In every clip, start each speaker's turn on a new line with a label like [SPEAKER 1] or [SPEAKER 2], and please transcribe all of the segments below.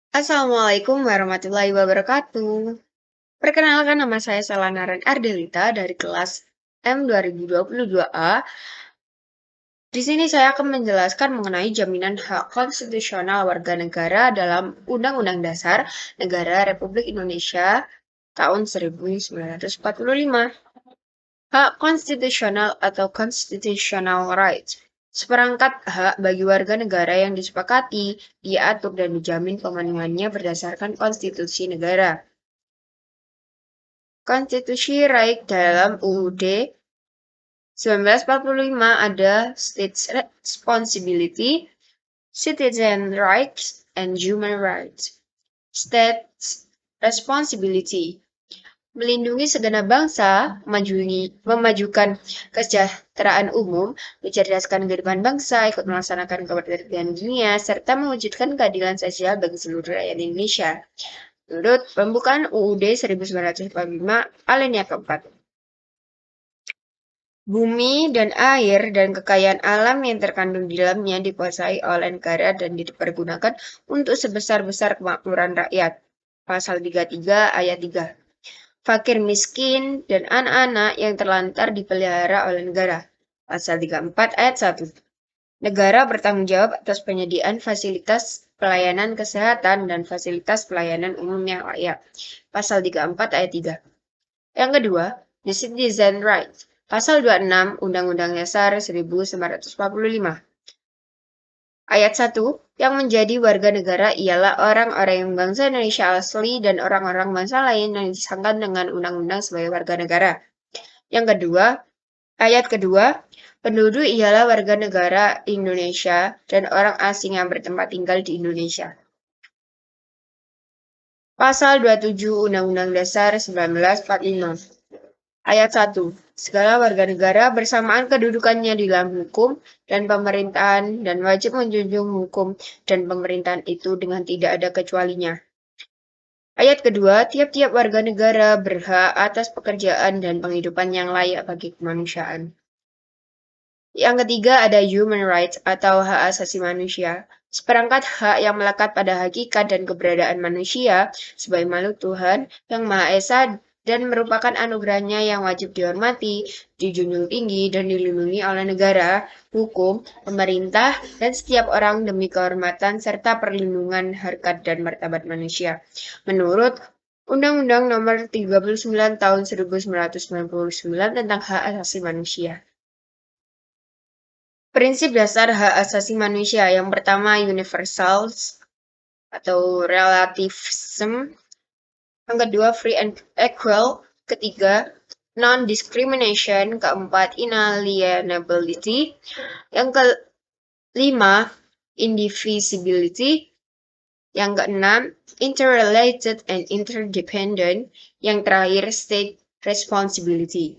[SPEAKER 1] Assalamualaikum warahmatullahi wabarakatuh. Perkenalkan nama saya Salanaran Ardelita dari kelas M2022A. Di sini saya akan menjelaskan mengenai jaminan hak konstitusional warga negara dalam Undang-Undang Dasar Negara Republik Indonesia tahun 1945. Hak konstitusional atau constitutional rights. Seperangkat hak bagi warga negara yang disepakati, diatur dan dijamin pemenuhannya berdasarkan konstitusi negara. Konstitusi Raik dalam UUD 1945 ada States Responsibility, Citizen Rights, and Human Rights. States Responsibility melindungi segenap bangsa, memajukan kesejahteraan umum, mencerdaskan kehidupan bangsa, ikut melaksanakan kemerdekaan dunia, serta mewujudkan keadilan sosial bagi seluruh rakyat Indonesia. Menurut pembukaan UUD 1945 alinea keempat. Bumi dan air dan kekayaan alam yang terkandung di dalamnya dikuasai oleh negara dan dipergunakan untuk sebesar-besar kemakmuran rakyat. Pasal 33 ayat 3. Fakir miskin dan anak-anak yang terlantar dipelihara oleh negara. Pasal 34 ayat 1. Negara bertanggung jawab atas penyediaan fasilitas pelayanan kesehatan dan fasilitas pelayanan umum yang layak. Pasal 34 ayat 3. Yang kedua, the citizen rights. Pasal 26 Undang-Undang Dasar 1945. Ayat 1, yang menjadi warga negara ialah orang-orang yang bangsa Indonesia asli dan orang-orang bangsa lain yang disangkakan dengan undang-undang sebagai warga negara. Yang kedua, ayat kedua, penduduk ialah warga negara Indonesia dan orang asing yang bertempat tinggal di Indonesia. Pasal 27 Undang-Undang Dasar 1945. Ayat 1. Segala warga negara bersamaan kedudukannya di dalam hukum dan pemerintahan dan wajib menjunjung hukum dan pemerintahan itu dengan tidak ada kecualinya. Ayat kedua, tiap-tiap warga negara berhak atas pekerjaan dan penghidupan yang layak bagi kemanusiaan. Yang ketiga ada human rights atau hak asasi manusia. Seperangkat hak yang melekat pada hakikat dan keberadaan manusia sebagai makhluk Tuhan yang Maha Esa dan merupakan anugerahnya yang wajib dihormati, dijunjung tinggi, dan dilindungi oleh negara, hukum, pemerintah, dan setiap orang demi kehormatan serta perlindungan harkat dan martabat manusia. Menurut Undang-Undang Nomor 39 Tahun 1999 tentang Hak Asasi Manusia. Prinsip dasar hak asasi manusia yang pertama universals atau relativism. Yang kedua free and equal. Ketiga non-discrimination. Keempat inalienability. Yang kelima indivisibility. Yang keenam interrelated and interdependent. Yang terakhir state responsibility.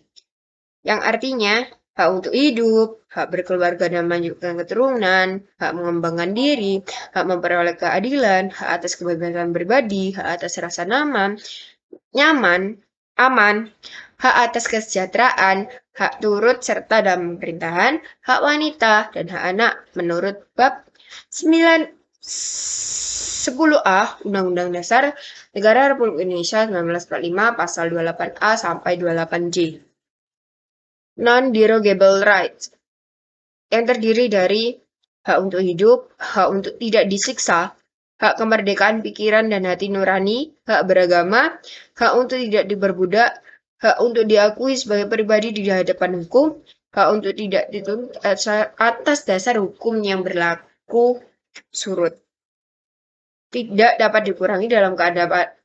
[SPEAKER 1] Yang artinya hak untuk hidup, hak berkeluarga dan melanjutkan keturunan, hak mengembangkan diri, hak memperoleh keadilan, hak atas kebebasan pribadi, hak atas rasa nyaman, aman, hak atas kesejahteraan, hak turut serta dalam pemerintahan, hak wanita, dan hak anak menurut bab 10A Undang-Undang Dasar Negara Republik Indonesia 1945 pasal 28A sampai 28J. Non-derogable rights yang terdiri dari hak untuk hidup, hak untuk tidak disiksa, hak kemerdekaan pikiran dan hati nurani, hak beragama, hak untuk tidak diperbudak, hak untuk diakui sebagai pribadi di hadapan hukum, hak untuk tidak dituntut atas dasar hukum yang berlaku surut. Tidak dapat dikurangi dalam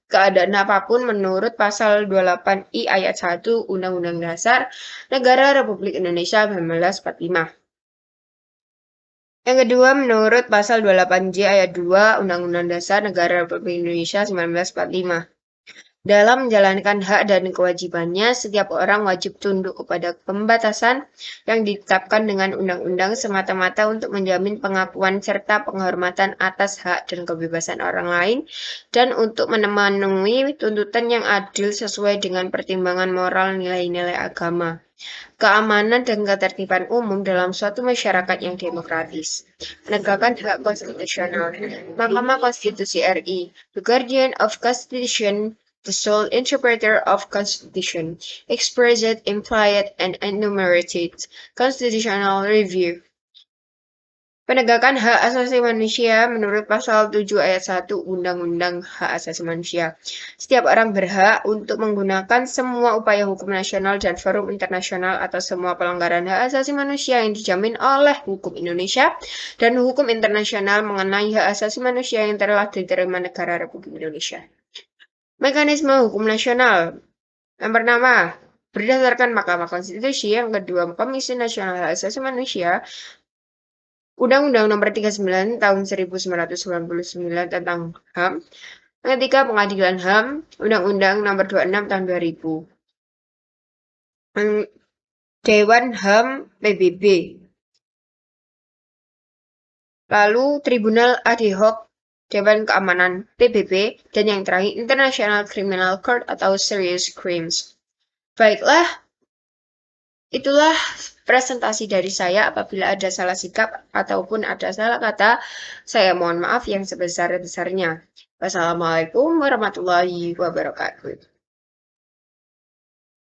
[SPEAKER 1] keadaan apapun menurut pasal 28I ayat 1 Undang-Undang Dasar Negara Republik Indonesia 1945. Yang kedua, menurut pasal 28J ayat 2 Undang-Undang Dasar Negara Republik Indonesia 1945. Dalam menjalankan hak dan kewajibannya, setiap orang wajib tunduk kepada pembatasan yang ditetapkan dengan undang-undang semata-mata untuk menjamin pengakuan serta penghormatan atas hak dan kebebasan orang lain dan untuk memenuhi tuntutan yang adil sesuai dengan pertimbangan moral nilai-nilai agama, keamanan dan ketertiban umum dalam suatu masyarakat yang demokratis. Penegakan hak konstitusional. Mahkamah Konstitusi RI, the guardian of Constitution, the sole interpreter of Constitution, expressed, implied, and enumerated constitutional review. Penegakan hak asasi manusia menurut pasal 7 ayat 1 Undang-Undang Hak Asasi Manusia. Setiap orang berhak untuk menggunakan semua upaya hukum nasional dan forum internasional atas semua pelanggaran hak asasi manusia yang dijamin oleh hukum Indonesia dan hukum internasional mengenai hak asasi manusia yang telah diterima negara Republik Indonesia. Mekanisme hukum nasional. Yang pertama, berdasarkan Mahkamah Konstitusi. Yang kedua, Komisi Nasional Hak Asasi Manusia. Undang-Undang Nomor 39 Tahun 1999 tentang HAM. Yang ketiga, Pengadilan HAM. Undang-Undang Nomor 26 Tahun 2000. Dewan HAM PBB. Lalu Tribunal Ad hoc Dewan Keamanan PBB, dan yang terakhir International Criminal Court atau Serious Crimes. Baiklah, itulah presentasi dari saya. Apabila ada salah sikap ataupun ada salah kata, saya mohon maaf yang sebesar-besarnya. Wassalamualaikum warahmatullahi wabarakatuh.